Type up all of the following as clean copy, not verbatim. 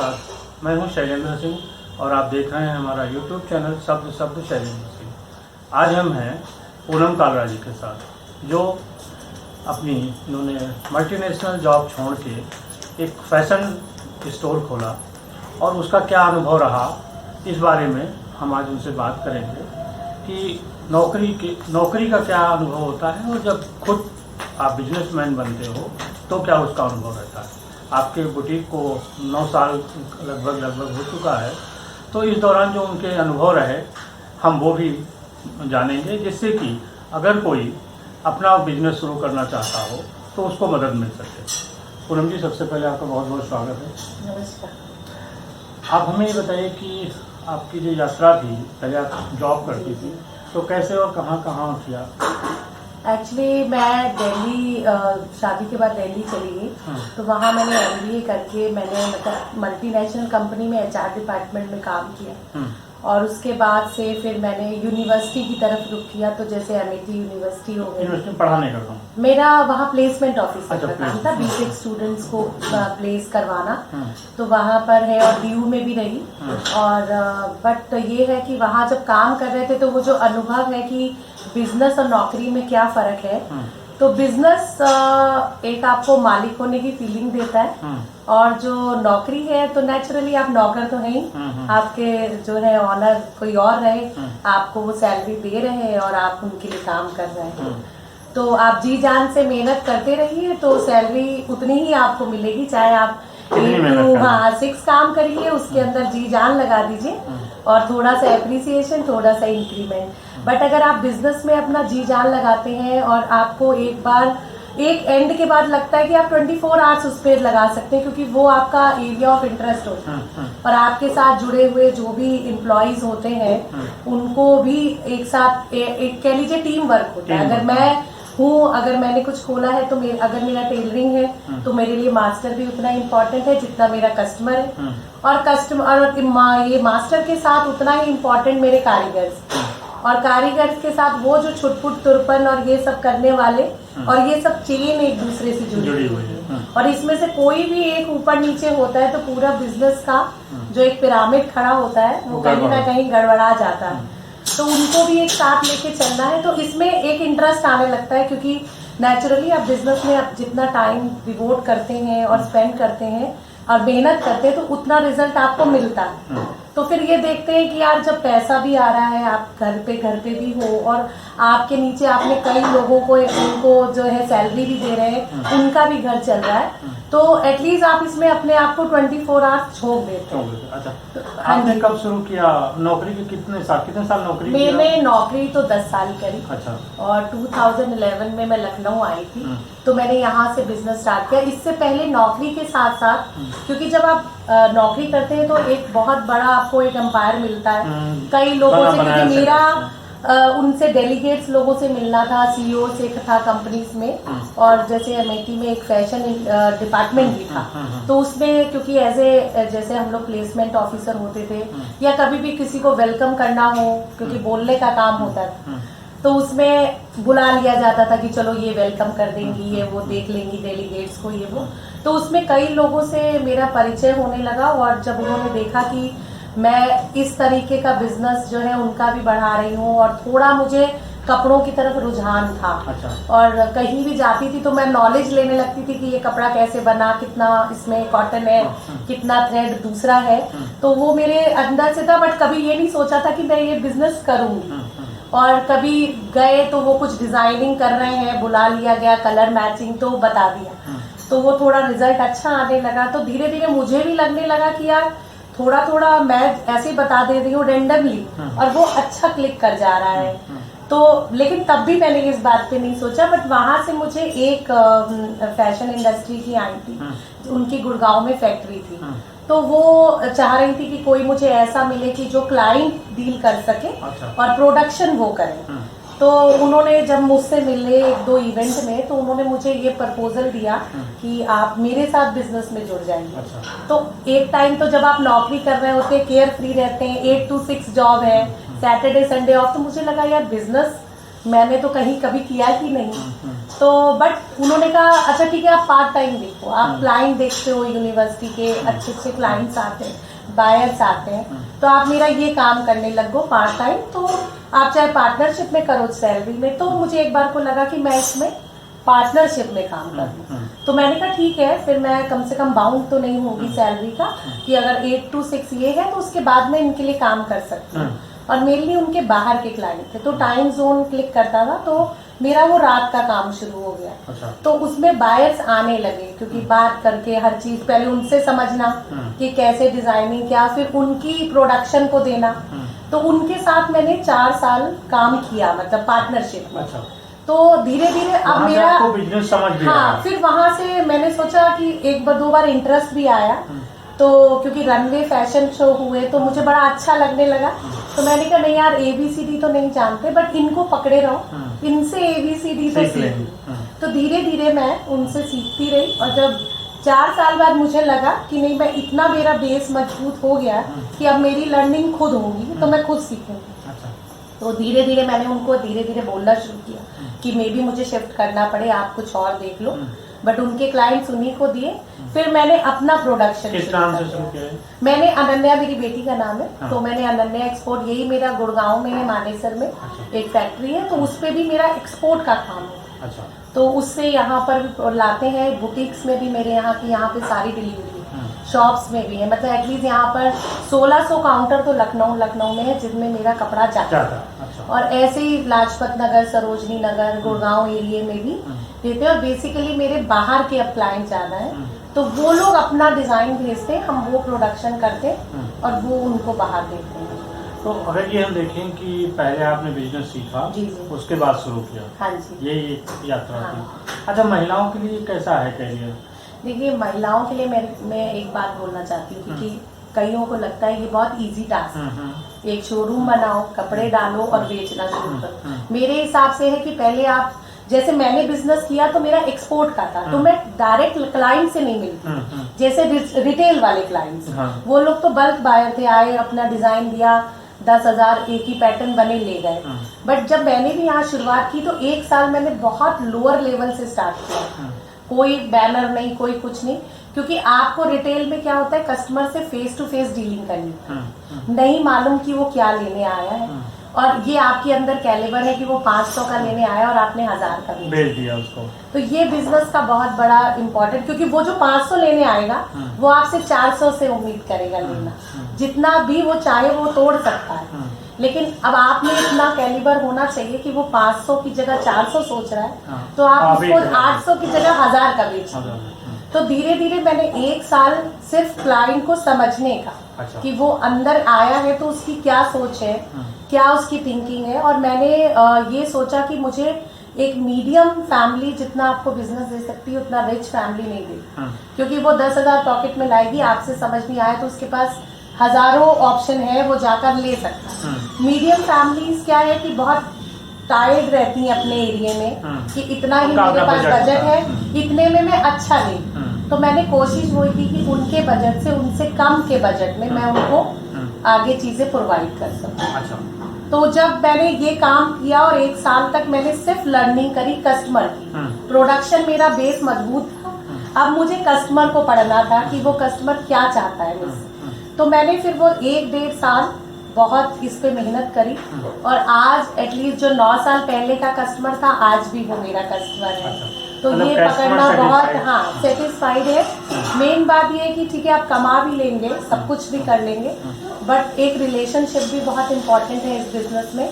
नमस्कार, मैं हूं शैलेंद्र सिंह और आप देख रहे हैं हमारा YouTube चैनल शब्द शब्द शैलेंद्र सिंह। आज हम हैं पूनम कालरा जी के साथ, जो इन्होंने मल्टीनेशनल जॉब छोड़ के एक फैशन स्टोर खोला और उसका क्या अनुभव रहा, इस बारे में हम आज उनसे बात करेंगे कि नौकरी का क्या अनुभव होता है और जब खुद आप बिजनेसमैन बनते हो तो क्या उसका अनुभव रहता है। आपके बुटीक को 9 साल लगभग हो चुका है, तो इस दौरान जो उनके अनुभव रहे हम वो भी जानेंगे, जिससे कि अगर कोई अपना बिजनेस शुरू करना चाहता हो तो उसको मदद मिल सके। पूनम जी, सबसे पहले आपका बहुत बहुत स्वागत है। नमस्कार। आप हमें ये बताइए कि आपकी जो यात्रा थी, पहले आप जॉब करती थी, तो कैसे और कहाँ कहाँ किया? एक्चुअली मैं दिल्ली शादी के बाद दिल्ली चली गई, तो वहाँ मैंने MBA करके मैंने मतलब मल्टीनेशनल कंपनी में HR डिपार्टमेंट में काम किया और उसके बाद से फिर मैंने यूनिवर्सिटी की तरफ रुख किया। तो जैसे MIT यूनिवर्सिटी हो गई, यूनिवर्सिटी में पढ़ाने का काम? मेरा वहाँ प्लेसमेंट ऑफिसर अच्छा, का काम था, BTech स्टूडेंट्स को प्लेस करवाना। तो वहाँ पर है और DU में भी रही। और बट ये है कि वहाँ जब काम कर रहे थे तो वो जो अनुभव है कि बिजनेस और नौकरी में क्या फर्क है, तो बिजनेस एक आपको मालिक होने की फीलिंग देता है और जो नौकरी है तो नेचुरली आप नौकर तो हैं ही, आपके जो है ऑनर कोई और रहे, आपको वो सैलरी दे रहे हैं और आप उनके लिए काम कर रहे हैं। तो आप जी जान से मेहनत करते रहिए तो सैलरी उतनी ही आपको मिलेगी, चाहे आप 6 काम करिए, उसके अंदर जी जान लगा दीजिए और थोड़ा सा एप्रिसिएशन, थोड़ा सा इंक्रीमेंट। बट अगर आप बिजनेस में अपना जी जान लगाते हैं और आपको एक एंड के बाद लगता है कि आप 24 आवर्स उस पर लगा सकते हैं, क्योंकि वो आपका एरिया ऑफ इंटरेस्ट होता है और आपके साथ जुड़े हुए जो भी एम्प्लॉयज होते हैं उनको भी एक साथ एक कह लीजिए टीम वर्क होता है। अगर मैंने कुछ खोला है तो अगर मेरा टेलरिंग है तो मेरे लिए मास्टर भी उतना इम्पोर्टेंट है जितना मेरा कस्टमर है, और ये मास्टर के साथ उतना ही इम्पोर्टेंट मेरे और कारीगर के साथ वो जो छुटपुट तुरपन और ये सब करने वाले, और ये सब चेन एक दूसरे से जुड़ी हुई है और इसमें से कोई भी एक ऊपर नीचे होता है तो पूरा बिजनेस का जो एक पिरामिड खड़ा होता है वो कहीं ना कहीं गड़बड़ा जाता है। तो उनको भी एक साथ लेके चलना है, तो इसमें एक इंटरेस्ट आने लगता है, क्योंकि नेचुरली आप बिजनेस में आप जितना टाइम डिवोट करते हैं और स्पेंड करते हैं और मेहनत करते हैं तो उतना रिजल्ट आपको मिलता है। तो फिर ये देखते हैं कि यार जब पैसा भी आ रहा है, आप घर पे भी हो और आपके नीचे आपने कई लोगों को उनको जो है सैलरी भी दे रहे हैं, उनका भी घर चल रहा है, तो एटलीस्ट आप इसमें अपने आप को 24 आवर्स झोंक देते हैं। अच्छा, तो आपने कब शुरू किया नौकरी के? कितने साल नौकरी? मैंने नौकरी तो 10 साल करी। अच्छा। और 2011 में मैं लखनऊ आई थी, तो मैंने यहाँ से बिजनेस स्टार्ट किया। इससे पहले नौकरी के साथ साथ, क्योंकि जब आप नौकरी करते हैं तो एक बहुत बड़ा आपको एक एम्पायर मिलता है कई लोगों से, क्योंकि मेरा उनसे डेलीगेट्स लोगों से मिलना था, CEO से था कंपनीज में, और जैसे MIT में एक फैशन डिपार्टमेंट भी था, तो उसमें क्योंकि जैसे हम लोग प्लेसमेंट ऑफिसर होते थे या कभी भी किसी को वेलकम करना हो, क्योंकि बोलने का काम होता है, तो उसमें बुला लिया जाता था कि चलो ये वेलकम कर देंगी, ये वो देख लेंगी डेलीगेट्स को, ये वो। तो उसमें कई लोगों से मेरा परिचय होने लगा और जब उन्होंने देखा कि मैं इस तरीके का बिजनेस जो है उनका भी बढ़ा रही हूँ और थोड़ा मुझे कपड़ों की तरफ रुझान था। अच्छा। और कहीं भी जाती थी तो मैं नॉलेज लेने लगती थी कि ये कपड़ा कैसे बना, कितना इसमें कॉटन है, कितना थ्रेड दूसरा है, तो वो मेरे अंदर से था। बट कभी ये नहीं सोचा था कि मैं ये बिजनेस करूंगी। और कभी गए तो वो कुछ डिजाइनिंग कर रहे हैं, बुला लिया गया, कलर मैचिंग, तो बता दिया, तो वो थोड़ा रिजल्ट अच्छा आने लगा। तो धीरे धीरे मुझे भी लगने लगा कि यार थोड़ा मैं ऐसे ही बता दे रही हूँ रेंडमली और वो अच्छा क्लिक कर जा रहा है। तो लेकिन तब भी मैंने इस बात पे नहीं सोचा। बट वहां से मुझे एक फैशन इंडस्ट्री की आई थी, उनकी गुड़गांव में फैक्ट्री थी, तो वो चाह रही थी कि कोई मुझे ऐसा मिले कि जो क्लाइंट डील कर सके और प्रोडक्शन वो करे। तो उन्होंने जब मुझसे मिले 1-2 इवेंट में, तो उन्होंने मुझे ये प्रपोजल दिया कि आप मेरे साथ बिजनेस में जुड़ जाएंगे। अच्छा। तो एक टाइम तो जब आप नौकरी कर रहे होते हैं, केयर फ्री रहते हैं, 8 to 6 जॉब है, सैटरडे संडे ऑफ, तो मुझे लगा यार बिजनेस मैंने तो कहीं कभी किया ही नहीं। तो बट उन्होंने कहा अच्छा ठीक है, आप पार्ट टाइम देखो, आप क्लाइंट देखते हो, यूनिवर्सिटी के अच्छे अच्छे क्लाइंट्स आते हैं, बायर्स आते हैं, तो आप मेरा ये काम करने लगो पार्ट टाइम, तो आप चाहे पार्टनरशिप में करो सैलरी में। तो मुझे एक बार को लगा कि मैं इसमें पार्टनरशिप में काम कर लूँ, तो मैंने कहा ठीक है, फिर मैं कम से कम बाउंड तो नहीं होगी सैलरी का कि अगर 8 to 6 ये है तो उसके बाद में इनके लिए काम कर सकती हूँ। और मेनली उनके बाहर के क्लाइंट थे, तो टाइम जोन क्लिक करता था, तो मेरा वो रात का काम शुरू हो गया। अच्छा। तो उसमें बायर्स आने लगे, क्योंकि बात करके हर चीज पहले उनसे समझना कि कैसे डिजाइनिंग, क्या फिर उनकी प्रोडक्शन को देना। तो उनके साथ मैंने 4 साल काम किया, मतलब पार्टनरशिप में। अच्छा। तो धीरे धीरे अब मेरा बिजनेस समझ भी आया। हाँ, फिर वहां से मैंने सोचा कि एक बार 2 बार इंटरेस्ट भी आया, तो क्योंकि रनवे फैशन शो हुए तो मुझे बड़ा अच्छा लगने लगा। तो मैंने कहा नहीं यार, ABCD तो नहीं जानते, बट इनको पकड़े रहो, इनसे ABCD तो सीख। तो धीरे धीरे मैं उनसे सीखती रही, और जब 4 साल बाद मुझे लगा कि नहीं, मैं इतना, मेरा बेस मजबूत हो गया कि अब मेरी लर्निंग खुद होगी, तो मैं खुद सीखूंगी। अच्छा। तो धीरे धीरे मैंने उनको धीरे धीरे बोलना शुरू किया कि मे भी मुझे शिफ्ट करना पड़े, आप कुछ और देख लो। बट उनके क्लाइंट्स उन्हीं को दिए। फिर मैंने अपना प्रोडक्शन किस नाम से शुरू किया? मैंने अनन्या, मेरी बेटी का नाम है। हाँ। तो मैंने अनन्या एक्सपोर्ट, यही मेरा गुड़गांव में है, मानेसर में एक फैक्ट्री है, तो उस पे भी मेरा एक्सपोर्ट का काम है। अच्छा। तो उससे यहाँ पर भी लाते हैं, बुटीक्स में भी मेरे यहाँ की, यहाँ पे सारी डिलीवरी शॉप्स में भी है, मतलब एटलीस्ट यहाँ पर 1600 काउंटर तो लखनऊ में है जिनमें मेरा कपड़ा जाता है। अच्छा। और ऐसे ही लाजपत नगर, सरोजनी नगर, गुड़गांव एरिया में भी देते हैं। और बेसिकली मेरे बाहर के अब क्लाइंट ज्यादा है, तो वो लोग अपना डिजाइन भेजते हैं, हम वो प्रोडक्शन करते हैं और वो उनको बाहर देते हैं। तो अगर ये हम देखें कि पहले आपने बिजनेस सीखा, जी जी, उसके बाद शुरू किया, हाँ जी, ये एक यात्रा हाँ। थी। अच्छा, महिलाओं के लिए कैसा है करियर? देखिए, महिलाओं के लिए मैं एक बात बोलना चाहती हूँ, क्योंकि कईयों को लगता है ये बहुत इजी टास्क है, एक शोरूम बनाओ, कपड़े डालो और बेचना शुरू करो। मेरे हिसाब से है कि पहले आप, जैसे मैंने बिजनेस किया तो मेरा एक्सपोर्ट का था, तो मैं डायरेक्ट क्लाइंट से नहीं मिलती, जैसे रिटेल वाले क्लाइंट्स, वो लोग तो बल्क बायर थे, आए, अपना डिजाइन दिया, 10,000 एक ही पैटर्न बने, ले गए। बट जब मैंने भी यहाँ शुरुआत की तो 1 साल मैंने बहुत लोअर लेवल से स्टार्ट किया, कोई बैनर नहीं, कोई कुछ नहीं, क्योंकि आपको रिटेल में क्या होता है, कस्टमर से फेस टू फेस डीलिंग करनी, नहीं मालूम कि वो क्या लेने आया है, और ये आपके अंदर कैलिबर है कि वो 500 का लेने आया और आपने 1000 का बेच दिया उसको। तो ये बिजनेस का बहुत बड़ा इम्पोर्टेंट, क्योंकि वो जो 500 लेने आएगा वो आपसे 400 से उम्मीद करेगा लेना, जितना भी वो चाहे वो तोड़ सकता है। लेकिन अब आप में इतना कैलिबर होना चाहिए कि वो 500 की जगह 400 सोच रहा है, तो आप उसको 800 की जगह 1000 का बेचिए। तो धीरे धीरे मैंने 1 साल सिर्फ क्लाइंट को समझने का, अच्छा, कि वो अंदर आया है तो उसकी क्या सोच है, क्या उसकी थिंकिंग है। और मैंने ये सोचा कि मुझे एक मीडियम फैमिली जितना आपको बिजनेस दे सकती है उतना रिच फैमिली नहीं दे, क्योंकि वो 10,000 पॉकेट में लाएगी, आपसे समझ नहीं आया तो उसके पास हजारों ऑप्शन है, वो जाकर ले सकता है। मीडियम फैमिलीज क्या है कि बहुत टायर्ड रहती हैं अपने एरिया में, कि इतना ही मेरे पास बजट है, इतने में मैं अच्छा नहीं। तो मैंने कोशिश वही की कि उनके बजट से, उनसे कम के बजट में मैं उनको आगे चीजें प्रोवाइड कर सकूं। अच्छा। तो जब मैंने ये काम किया और 1 साल तक मैंने सिर्फ लर्निंग करी कस्टमर की, प्रोडक्शन मेरा बेस मजबूत था, अब मुझे कस्टमर को पढ़ना था कि वो कस्टमर क्या चाहता है मुझसे। तो मैंने फिर वो 1-1.5 साल बहुत इस पे मेहनत करी, और आज एटलीस्ट जो 9 साल पहले का कस्टमर था, आज भी वो मेरा कस्टमर है। तो ये पकड़ना बहुत, हाँ, सेटिस्फाइड है। मेन बात ये है कि ठीक है, आप कमा भी लेंगे, सब कुछ भी कर लेंगे, बट एक रिलेशनशिप भी बहुत इम्पोर्टेंट है इस बिजनेस में,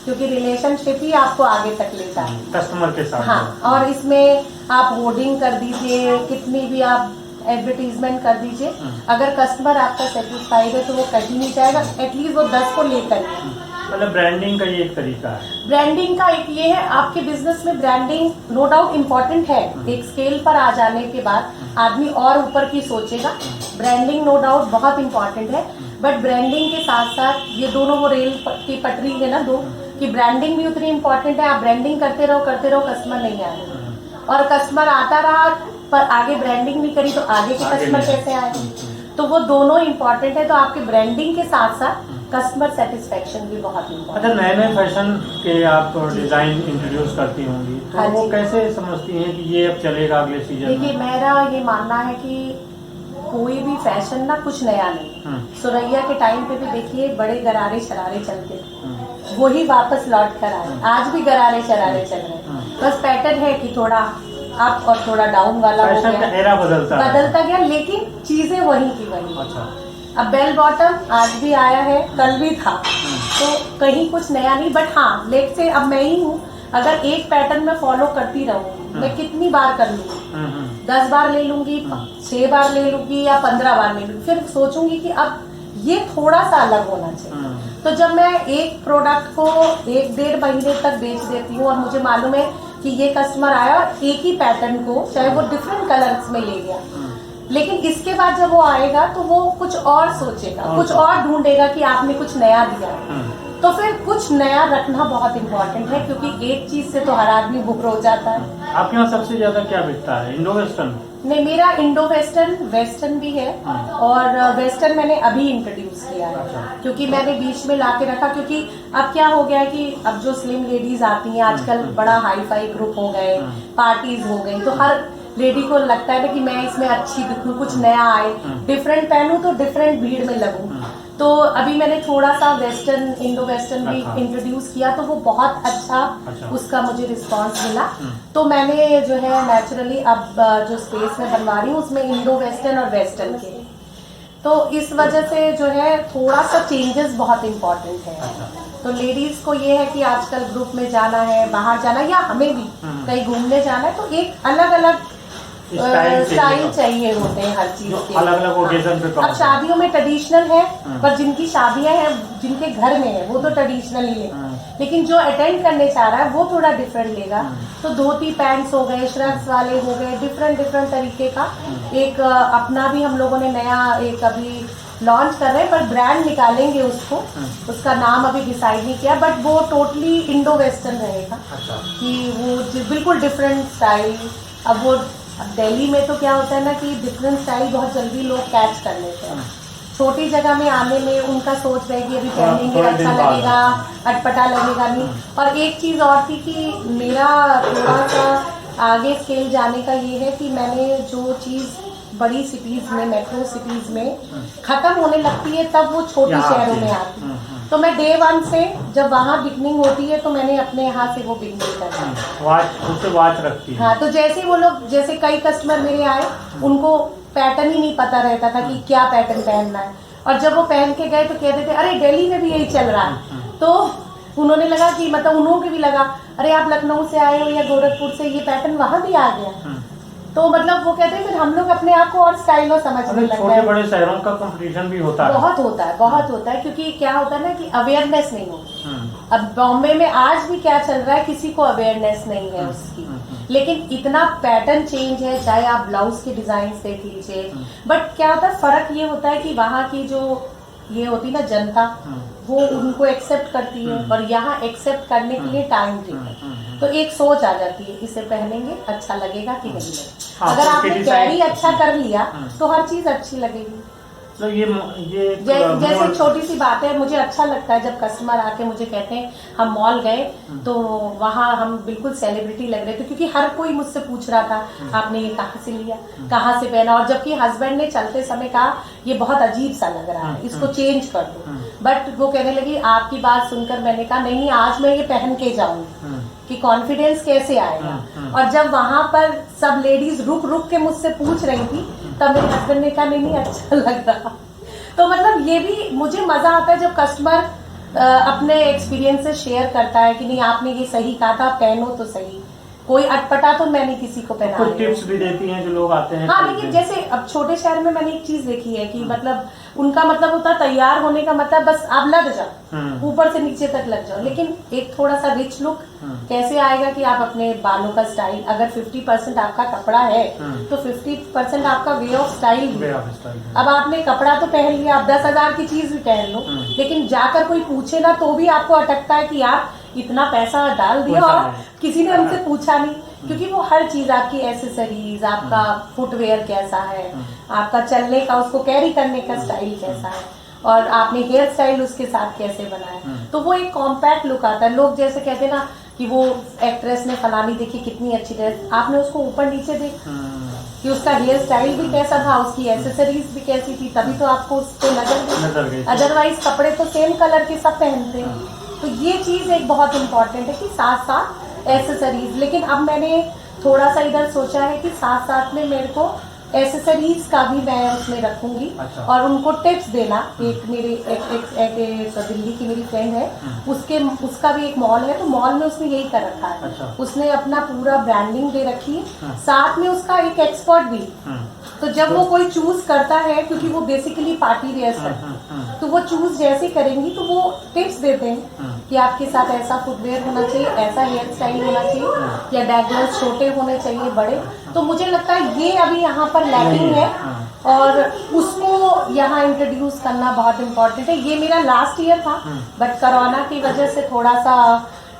क्योंकि रिलेशनशिप ही आपको आगे तक लेता है कस्टमर के साथ। हाँ, और इसमें आप होर्डिंग कर दीजिए, कितनी भी आप एडवर्टीजमेंट कर दीजिए, अगर कस्टमर आपका सेटिस्फाइड है तो वो कहीं नहीं जाएगा, एटलीस्ट वो 10 को लेकर। मतलब ब्रांडिंग का ये एक तरीका है। ब्रांडिंग का एक ये है, आपके बिजनेस में ब्रांडिंग नो डाउट इम्पोर्टेंट है। एक स्केल पर आ जाने के बाद आदमी और ऊपर की सोचेगा, ब्रांडिंग नो डाउट बहुत इम्पोर्टेंट है, बट ब्रांडिंग के साथ साथ ये दोनों, वो रेल की पटरी है ना दो, कि ब्रांडिंग भी उतनी इम्पोर्टेंट है। आप ब्रांडिंग करते रहो कस्टमर नहीं आएगा, और कस्टमर आता रहा पर आगे ब्रांडिंग नहीं करी तो आगे के कस्टमर कैसे आए। तो वो दोनों इम्पोर्टेंट है। तो आपके ब्रांडिंग के साथ साथ कस्टमर सेटिस्फेक्शन भी बहुत इम्पोर्टेंट। अच्छा, नए नए फैशन के आप डिजाइन इंट्रोड्यूस करती होंगी, तो हाँ वो जी। कैसे समझती हैं कि ये अब चलेगा अगले सीजन देखिए, में? मेरा ये मानना है कि कोई भी फैशन ना कुछ नया नहीं। सुरैया के टाइम पे भी देखिए बड़े गरारे शरारे चलते थे, वही वापस लौट कर आए। आज भी गरारे शरारे चल रहे हैं, बस पैटर्न है कि थोड़ा अप और थोड़ा डाउन वाला हो फैशन का गया, एरा बदलता गया, लेकिन चीजें वही की वही। अच्छा। अब बेल बॉटम आज भी आया है, कल भी था, तो कहीं कुछ नया नहीं। बट हाँ, लेट से अब मैं ही हूँ, अगर एक पैटर्न में फॉलो करती रहूंगी, मैं कितनी बार कर लूंगी, 10 बार ले लूंगी, 6 बार ले लूंगी या 15 बार ले लूंगी, फिर सोचूंगी कि अब ये थोड़ा सा अलग होना चाहिए। तो जब मैं एक प्रोडक्ट को 1-1.5 महीने तक बेच देती हूँ और मुझे मालूम है कि ये कस्टमर आया और एक ही पैटर्न को, चाहे वो डिफरेंट कलर्स में ले गया, लेकिन इसके बाद जब वो आएगा तो वो कुछ और सोचेगा, कुछ और ढूंढेगा कि आपने कुछ नया दिया है, तो फिर कुछ नया रखना बहुत इम्पोर्टेंट है, क्योंकि एक चीज से तो हर आदमी बुक हो जाता है। आपके यहाँ सबसे ज्यादा क्या बिकता है, इंडो वेस्टर्न? नहीं, मेरा इंडो वेस्टर्न, वेस्टर्न भी है, और वेस्टर्न मैंने अभी इंट्रोड्यूस किया है, क्योंकि मैंने बीच में लाके रखा, क्योंकि अब क्या हो गया है कि अब जो स्लिम लेडीज आती हैं आजकल, बड़ा हाई फाई ग्रुप हो गए, पार्टीज हो गई, तो हर लेडी को लगता है ना कि मैं इसमें अच्छी दिखूं, कुछ नया आए, डिफरेंट पहनूं तो डिफरेंट भीड़ में लगूं। तो अभी मैंने थोड़ा सा वेस्टर्न, इंडो वेस्टर्न भी इंट्रोड्यूस किया, तो वो बहुत अच्छा उसका मुझे रिस्पांस मिला। तो मैंने जो है नेचुरली अब जो स्पेस में बनवा रही हूँ उसमें इंडो वेस्टर्न और वेस्टर्न के, तो इस वजह से जो है थोड़ा सा चेंजेस बहुत इम्पोर्टेंट है। तो लेडीज को ये है कि आजकल ग्रुप में जाना है, बाहर जाना है, या हमें भी कहीं घूमने जाना है, तो एक अलग अलग स्टाइल चाहिए होते हैं हर चीज के, अलग अलग ओकेजन पे। अब शादियों में ट्रेडिशनल है, पर जिनकी शादियां हैं, जिनके घर में है, वो तो ट्रेडिशनल ही है, लेकिन जो अटेंड करने चाह रहा है वो थोड़ा डिफरेंट लेगा। तो धोती पैंट्स हो गए, श्रग्स वाले हो गए, डिफरेंट डिफरेंट तरीके का एक अपना भी हम लोगों ने नया एक अभी लॉन्च कर रहे हैं, पर ब्रांड निकालेंगे उसको, उसका नाम अभी डिसाइड नहीं किया, बट वो टोटली इंडो वेस्टर्न रहेगा। कि वो बिल्कुल डिफरेंट स्टाइल। अब दिल्ली में तो क्या होता है ना कि डिफरेंट स्टाइल बहुत जल्दी लोग कैच कर लेते हैं, छोटी जगह में आने में उनका सोच रहेगी अभी पहनेंगे अच्छा लगेगा, अटपटा लगेगा नहीं। और एक चीज और थी कि मेरा थोड़ा सा आगे स्केल जाने का ये है कि मैंने जो चीज बड़ी सिटीज में, मेट्रो सिटीज में खत्म होने लगती है, तब वो छोटी शहरों में आती है। तो मैं डे 1 से जब वहाँ बिकनिंग होती है तो मैंने अपने यहाँ से वो बिकनिंग करना वाच रखती है। हाँ, तो जैसे वो लोग, जैसे कई कस्टमर मेरे आए, उनको पैटर्न ही नहीं पता रहता था कि क्या पैटर्न पहनना है, और जब वो पहन के गए तो कहते थे अरे दिल्ली में भी यही चल रहा है। तो उन्होंने लगा कि मतलब उन्होंने भी लगा अरे आप लखनऊ से आए हो या गोरखपुर से, ये पैटर्न वहाँ भी आ गया। तो मतलब वो कहते हैं फिर हम लोग अपने आप को और स्टाइलो समझने लगते हैं। छोटे बड़े शहरों का कंपटीशन भी होता है, बहुत होता है, क्योंकि क्या होता है ना कि अवेयरनेस नहीं होती। अब बॉम्बे में आज भी क्या चल रहा है, किसी को अवेयरनेस नहीं है उसकी, लेकिन इतना पैटर्न चेंज है, चाहे आप ब्लाउज के डिजाइन देख लीजिए। बट क्या होता है, फर्क ये होता है कि वहाँ की जो ये होती ना जनता, वो उनको एक्सेप्ट करती है, और यहाँ एक्सेप्ट करने के लिए टाइम देती है। तो एक सोच आ जाती है, इसे पहनेंगे अच्छा लगेगा कि नहीं लगेगा। अगर आपने कैरी अच्छा कर लिया तो हर चीज अच्छी लगेगी। तो ये जैसे छोटी सी बात है, मुझे अच्छा लगता है जब कस्टमर आके मुझे कहते हैं हम मॉल गए तो वहाँ हम बिल्कुल सेलिब्रिटी लग रहे थे, क्योंकि हर कोई मुझसे पूछ रहा था आपने ये कहाँ से लिया, कहाँ से पहना, और जबकि हस्बैंड ने चलते समय कहा ये बहुत अजीब सा लग रहा है, इसको चेंज कर दो। बट वो कहने लगी आपकी बात सुनकर मैंने कहा नहीं, आज मैं ये पहन के जाऊंगी कि कॉन्फिडेंस कैसे आएगा। और जब वहां पर सब लेडीज रुक रुक के मुझसे पूछ रही थी, तब मेरे हस्बैंड ने कहा नहीं अच्छा लग रहा। तो मतलब ये भी मुझे मजा आता है जब कस्टमर अपने एक्सपीरियंस से शेयर करता है कि नहीं आपने ये सही कहा था, पहनो तो सही, कोई अटपटा तो मैं नहीं किसी को पहना। कुछ टिप्स भी देती हैं जो लोग आते हैं। हाँ, लेकिन जैसे अब छोटे शहर में मैंने एक चीज देखी है कि मतलब उनका मतलब होता है तैयार होने का मतलब बस आप लग जाओ, ऊपर से नीचे तक लग जाओ, लेकिन एक थोड़ा सा रिच लुक कैसे आएगा कि आप अपने बालों का स्टाइल, अगर 50% आपका कपड़ा है तो 50% आपका वे ऑफ स्टाइल। अब आपने कपड़ा तो पहन लिया, आप 10,000 की चीज भी पहन लो, लेकिन जाकर कोई पूछे ना तो भी आपको अटकता है कि आप इतना पैसा डाल दिया और किसी ने हमसे पूछा नहीं, क्योंकि वो हर चीज आपकी एसेसरीज, आपका फुटवेयर कैसा है, आपका चलने का, उसको कैरी करने का स्टाइल कैसा है, और आपने हेयर स्टाइल उसके साथ कैसे बनाया, तो वो एक कॉम्पैक्ट लुक आता है। लोग जैसे कहते हैं ना कि वो एक्ट्रेस ने फलानी देखी कितनी अच्छी ड्रेस, आपने उसको ऊपर नीचे देखा कि उसका हेयर स्टाइल भी कैसा था, उसकी एसेसरीज भी कैसी थी, तभी तो आपको उस पर नजर गई। अदरवाइज कपड़े तो सेम कलर के सब पहनते हैं। तो ये चीज एक बहुत इम्पोर्टेंट है कि साथ साथ एसेसरीज। लेकिन अब मैंने थोड़ा सा इधर सोचा है कि साथ साथ में मेरे को एसेसरीज का भी मैं उसमें रखूंगी। अच्छा। और उनको टिप्स देना। एक मेरी एक दिल्ली की मेरी फ्रेंड है, उसका भी एक मॉल है, तो मॉल में उसने यही कर रखा है। अच्छा। उसने अपना पूरा ब्रांडिंग दे रखी है, साथ में उसका एक एक्सपर्ट भी। तो जब वो कोई चूज करता है, क्योंकि वो बेसिकली पार्टी वेयर है, तो वो चूज जैसे करेंगी तो वो टिप्स देते हैं कि आपके साथ ऐसा फुटवेयर होना चाहिए, ऐसा हेयर स्टाइल होना चाहिए, या डैगलर्स छोटे होने चाहिए, बड़े। तो मुझे लगता है ये अभी यहाँ पर लैकिंग है और उसको यहाँ इंट्रोड्यूस करना बहुत इम्पोर्टेंट है। ये मेरा लास्ट ईयर था, बट कोरोना की वजह से थोड़ा सा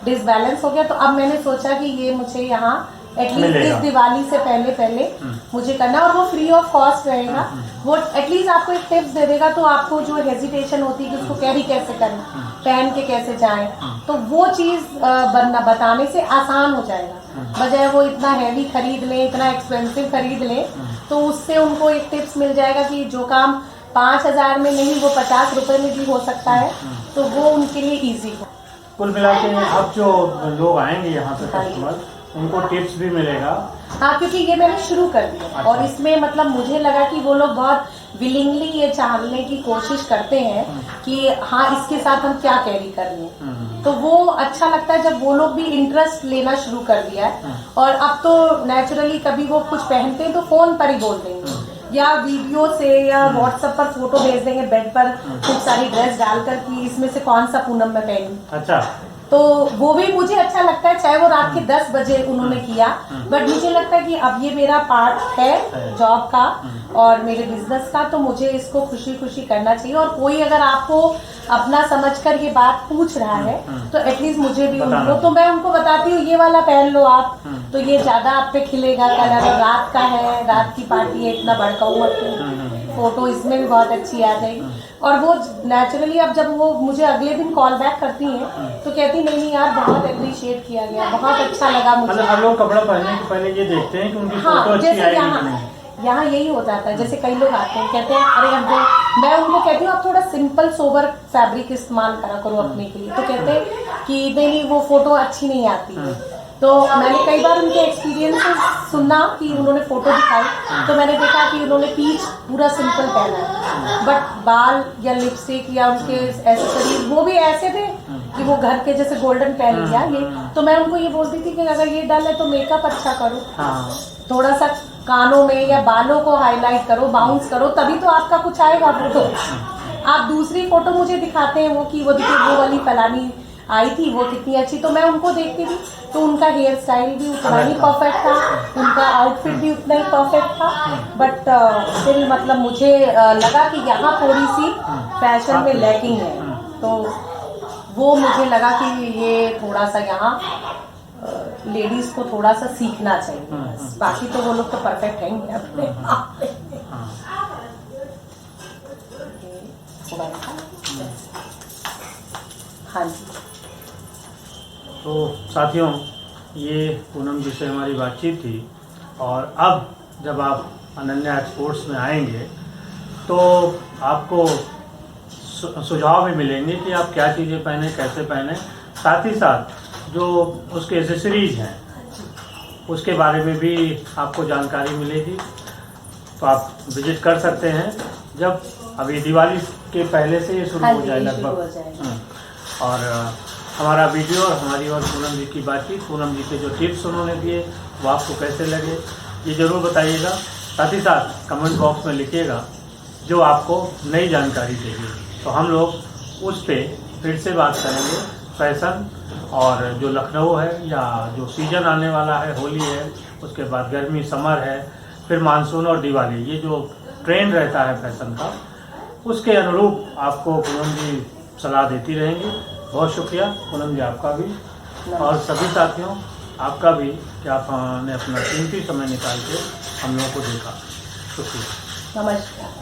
डिसबैलेंस हो गया, तो अब मैंने सोचा कि ये मुझे यहाँ एटलीस्ट इस दिवाली से पहले मुझे करना, और वो फ्री ऑफ कॉस्ट रहेगा। वो एटलीस्ट आपको एक टिप्स दे देगा, तो आपको जो हेजिटेशन होती है कि उसको कैरी कैसे करें, पहन के कैसे जाएं, तो वो चीज बताने से आसान हो जाएगा। बजाय वो इतना हैवी खरीद ले, इतना एक्सपेंसिव खरीद ले, तो उससे उनको एक टिप्स मिल जाएगा कि जो काम 5,000 में नहीं वो 50 रुपए में भी हो सकता है, तो वो उनके लिए ईजी हो। कुल मिला के अब जो लोग आएंगे यहाँ पे कस्टमर, उनको टिप्स भी मिलेगा। हाँ, क्योंकि ये मैंने शुरू कर दिया। अच्छा। और इसमें मतलब मुझे लगा कि वो लोग बहुत विलिंगली ये जानने की कोशिश करते हैं कि हाँ इसके साथ हम क्या कैरी कर लें, तो वो अच्छा लगता है जब वो लोग भी इंटरेस्ट लेना शुरू कर दिया है। और अब तो नेचुरली कभी वो कुछ पहनते हैं तो फोन पर ही बोल देंगे, या वीडियो से, या व्हाट्सएप पर फोटो भेज देंगे बेड पर खूब सारी ड्रेस डालकर कि इसमें से कौन सा पूनम में पहनूं। अच्छा। तो वो भी मुझे अच्छा लगता है, चाहे वो रात के 10 बजे उन्होंने किया, बट मुझे लगता है कि अब ये मेरा पार्ट है जॉब का और मेरे बिजनेस का, तो मुझे इसको खुशी खुशी करना चाहिए। और कोई अगर आपको अपना समझकर ये बात पूछ रहा है तो एटलीस्ट मुझे भी उनको, तो मैं उनको बताती हूँ ये वाला पहन लो आप, तो ये ज्यादा आप पे खिलेगा कलर, रात का है, रात की पार्टी है, इतना भड़काऊ मत करो, फोटो इसमें भी बहुत अच्छी आ जाएगी। और वो नेचुरली अब जब वो मुझे अगले दिन कॉल बैक करती हैं तो कहती नहीं यार बहुत अप्रिशिएट किया गया, बहुत अच्छा लगा मुझे। मतलब हम लोग कपड़ा पहनने के पहले ये देखते हैं कि उनकी फोटो अच्छी आएगी कि नहीं। यहाँ यही हो जाता है, जैसे कई लोग आते हैं कहते हैं अरे हमको, मैं उनको कहती हूँ आप थोड़ा सिंपल सोबर फैब्रिक इस्तेमाल करा करो अपने के लिए, तो कहते हैं कि नहीं वो फोटो अच्छी नहीं आती है। तो मैंने कई बार उनके एक्सपीरियंसेस सुना कि उन्होंने फोटो दिखाई, तो मैंने देखा कि उन्होंने पीच पूरा सिंपल पहना है, बट बाल या लिपस्टिक या उनके एसेसरीज वो भी ऐसे थे कि वो घर के जैसे गोल्डन पहन लिया ये। तो मैं उनको ये बोलती थी कि अगर ये डल है तो मेकअप अच्छा करो, थोड़ा सा कानों में या बालों को हाईलाइट करो, बाउंस करो, तभी तो आपका कुछ आएगा फोटो। आप दूसरी फोटो मुझे दिखाते हैं वो कि वो देखिए वो वाली फलानी आई थी वो कितनी अच्छी, तो मैं उनको देखती थी तो उनका हेयर स्टाइल भी उतना ही परफेक्ट था, उनका आउटफिट भी उतना ही परफेक्ट था, बट स्टिल मतलब मुझे लगा कि यहाँ थोड़ी सी फैशन में लैकिंग है, तो वो मुझे लगा कि ये थोड़ा सा यहाँ लेडीज को थोड़ा सा सीखना चाहिए। बाकी तो वो लोग तो परफेक्ट हैं अपने आप में। हाँ जी। तो साथियों, ये पूनम जी से हमारी बातचीत थी, और अब जब आप अनन्या एक्सपोर्ट्स में आएंगे तो आपको सुझाव भी मिलेंगे कि आप क्या चीज़ें पहने, कैसे पहने, साथ ही साथ जो उसके एसेसरीज हैं उसके बारे में भी आपको जानकारी मिलेगी। तो आप विजिट कर सकते हैं जब अभी दिवाली के पहले से ये शुरू हो जाए लगभग। और हमारा वीडियो और हमारी और पूनम जी की बातचीत, पूनम जी के जो टिप्स उन्होंने दिए वो आपको कैसे लगे ये ज़रूर बताइएगा। साथ ही साथ कमेंट बॉक्स में लिखिएगा जो आपको नई जानकारी चाहिए, तो हम लोग उस पर फिर से बात करेंगे। फैशन और जो लखनऊ है या जो सीज़न आने वाला है, होली है, उसके बाद गर्मी समर है, फिर मानसून और दिवाली, ये जो ट्रेंड रहता है फैशन का, उसके अनुरूप आपको पूनम जी सलाह देती रहेंगी। बहुत शुक्रिया पूनम जी आपका भी, और सभी साथियों आपका भी कि आपने अपना कीमती समय निकाल के हम लोगों को देखा। शुक्रिया। नमस्कार।